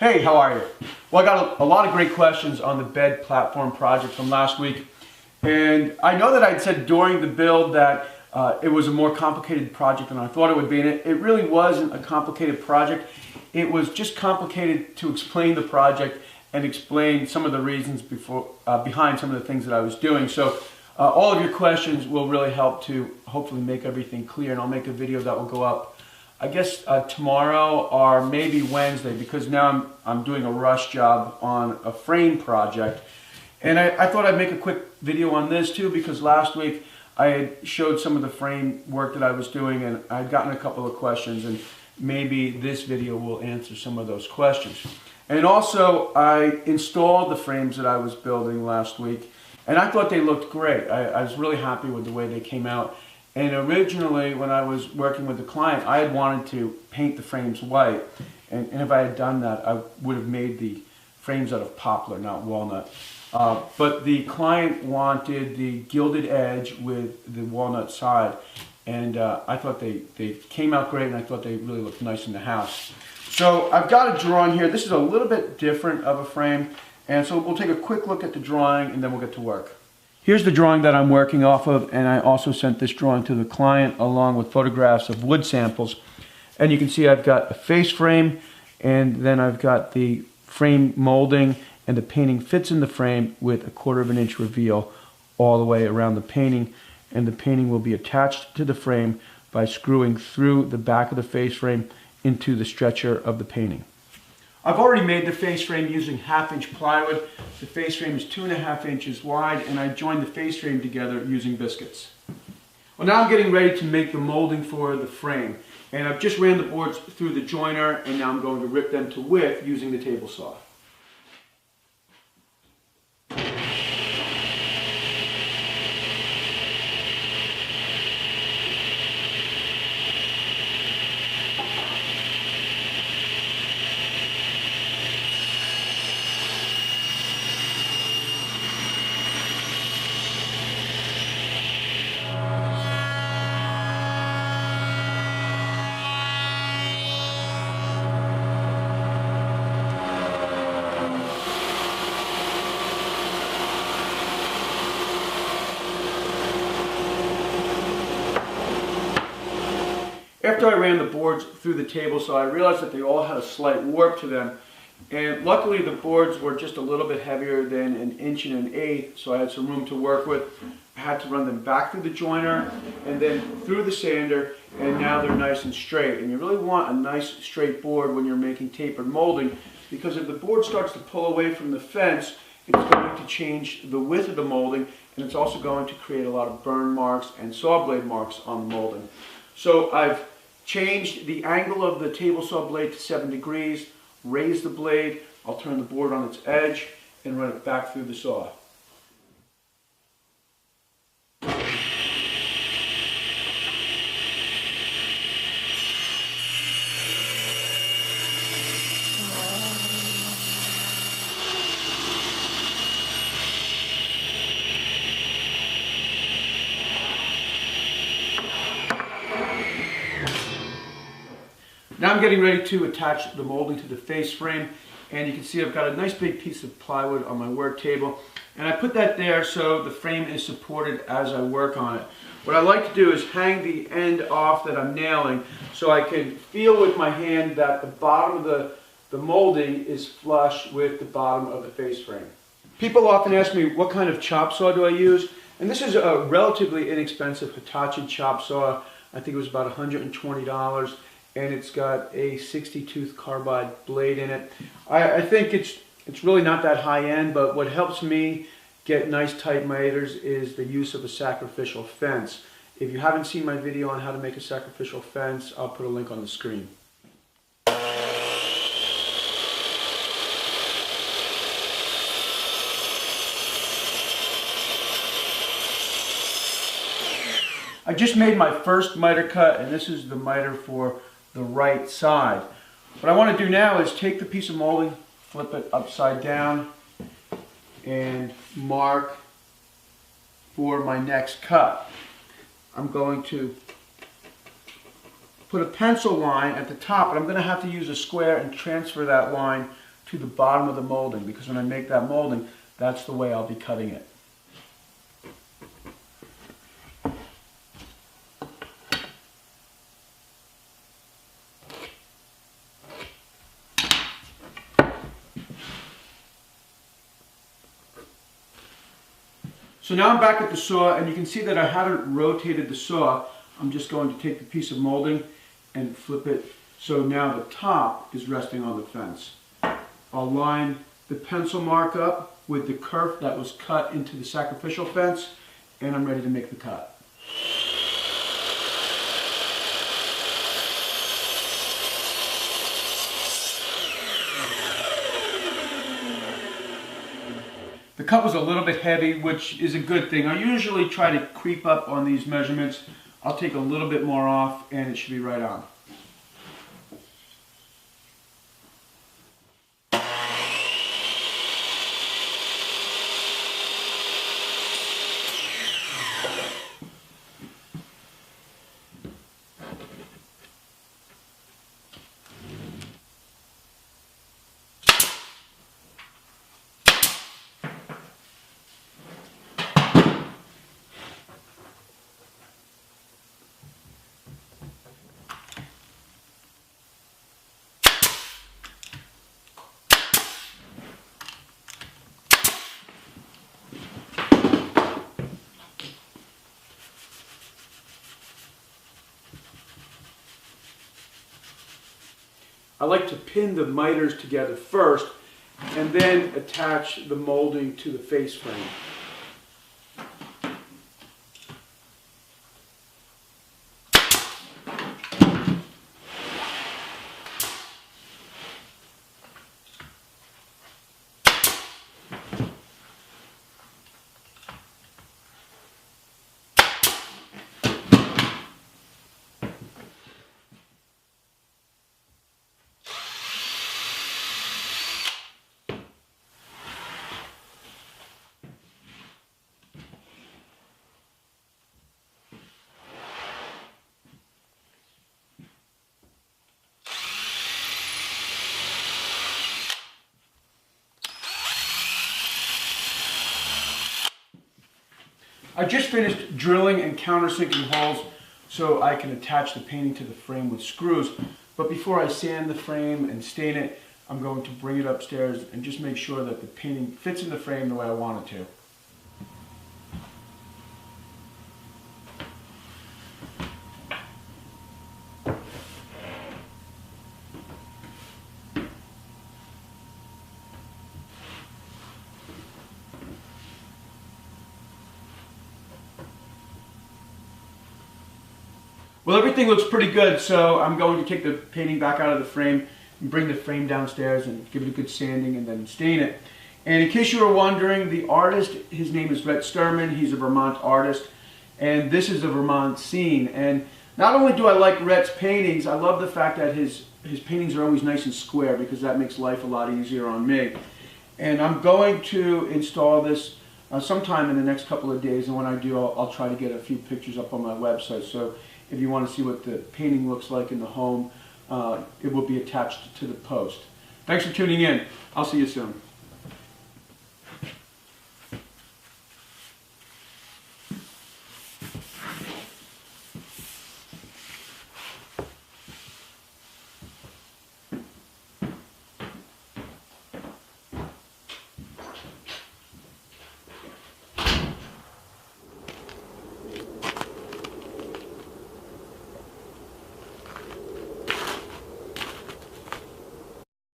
Hey, how are you? Well, I got a lot of great questions on the bed platform project from last week. And I know that I'd said during the build that it was a more complicated project than I thought it would be. And it really wasn't a complicated project. It was just complicated to explain the project and explain some of the reasons behind some of the things that I was doing. So all of your questions will really help to hopefully make everything clear. And I'll make a video that will go up, I guess, tomorrow or maybe Wednesday, because now I'm doing a rush job on a frame project. And I thought I'd make a quick video on this too, because last week I had showed some of the frame work that I was doing and I'd gotten a couple of questions, and maybe this video will answer some of those questions. And also I installed the frames that I was building last week, and I thought they looked great. I was really happy with the way they came out. And originally, when I was working with the client, I had wanted to paint the frames white. And if I had done that, I would have made the frames out of poplar, not walnut. But the client wanted the gilded edge with the walnut side. And I thought they came out great, and I thought they really looked nice in the house. So I've got a drawing here. This is a little bit different of a frame. And so we'll take a quick look at the drawing, and then we'll get to work. Here's the drawing that I'm working off of, and I also sent this drawing to the client along with photographs of wood samples. And you can see I've got a face frame, and then I've got the frame molding, and the painting fits in the frame with a 1/4 of an inch reveal all the way around the painting. And the painting will be attached to the frame by screwing through the back of the face frame into the stretcher of the painting. I've already made the face frame using 1/2-inch plywood. The face frame is 2.5 inches wide, and I joined the face frame together using biscuits. Well, now I'm getting ready to make the molding for the frame. And I've just ran the boards through the joiner, and now I'm going to rip them to width using the table saw. After I ran the boards through the table saw, I realized that they all had a slight warp to them. And luckily the boards were just a little bit heavier than 1 1/8 inch, so I had some room to work with. I had to run them back through the joiner and then through the sander, and now they're nice and straight. And you really want a nice straight board when you're making tapered molding, because if the board starts to pull away from the fence, it's going to change the width of the molding, and it's also going to create a lot of burn marks and saw blade marks on the molding. So I've changed the angle of the table saw blade to 7 degrees, raised the blade. I'll turn the board on its edge and run it back through the saw. Now I'm getting ready to attach the molding to the face frame, and you can see I've got a nice big piece of plywood on my work table, and I put that there so the frame is supported as I work on it. What I like to do is hang the end off that I'm nailing so I can feel with my hand that the bottom of the molding is flush with the bottom of the face frame. People often ask me what kind of chop saw do I use, and this is a relatively inexpensive Hitachi chop saw. I think it was about $120. And it's got a 60-tooth carbide blade in it. I think it's really not that high end, but what helps me get nice tight miters is the use of a sacrificial fence. If you haven't seen my video on how to make a sacrificial fence, I'll put a link on the screen. I just made my first miter cut, and this is the miter for the right side. What I want to do now is take the piece of molding, flip it upside down, and mark for my next cut. I'm going to put a pencil line at the top, but I'm going to have to use a square and transfer that line to the bottom of the molding, because when I make that molding, that's the way I'll be cutting it. So now I'm back at the saw, and you can see that I haven't rotated the saw. I'm just going to take the piece of molding and flip it so now the top is resting on the fence. I'll line the pencil mark up with the kerf that was cut into the sacrificial fence, and I'm ready to make the cut. The cut was a little bit heavy, which is a good thing. I usually try to creep up on these measurements. I'll take a little bit more off and it should be right on. I like to pin the miters together first and then attach the molding to the face frame. I just finished drilling and countersinking holes so I can attach the painting to the frame with screws. But before I sand the frame and stain it, I'm going to bring it upstairs and just make sure that the painting fits in the frame the way I want it to. Well, everything looks pretty good, so I'm going to take the painting back out of the frame and bring the frame downstairs and give it a good sanding and then stain it. And in case you were wondering, the artist, his name is Rhett Sturman. He's a Vermont artist, and this is a Vermont scene. And not only do I like Rhett's paintings, I love the fact that his paintings are always nice and square, because that makes life a lot easier on me. And I'm going to install this sometime in the next couple of days, and when I do, I'll try to get a few pictures up on my website. So if you want to see what the painting looks like in the home, it will be attached to the post. Thanks for tuning in. I'll see you soon.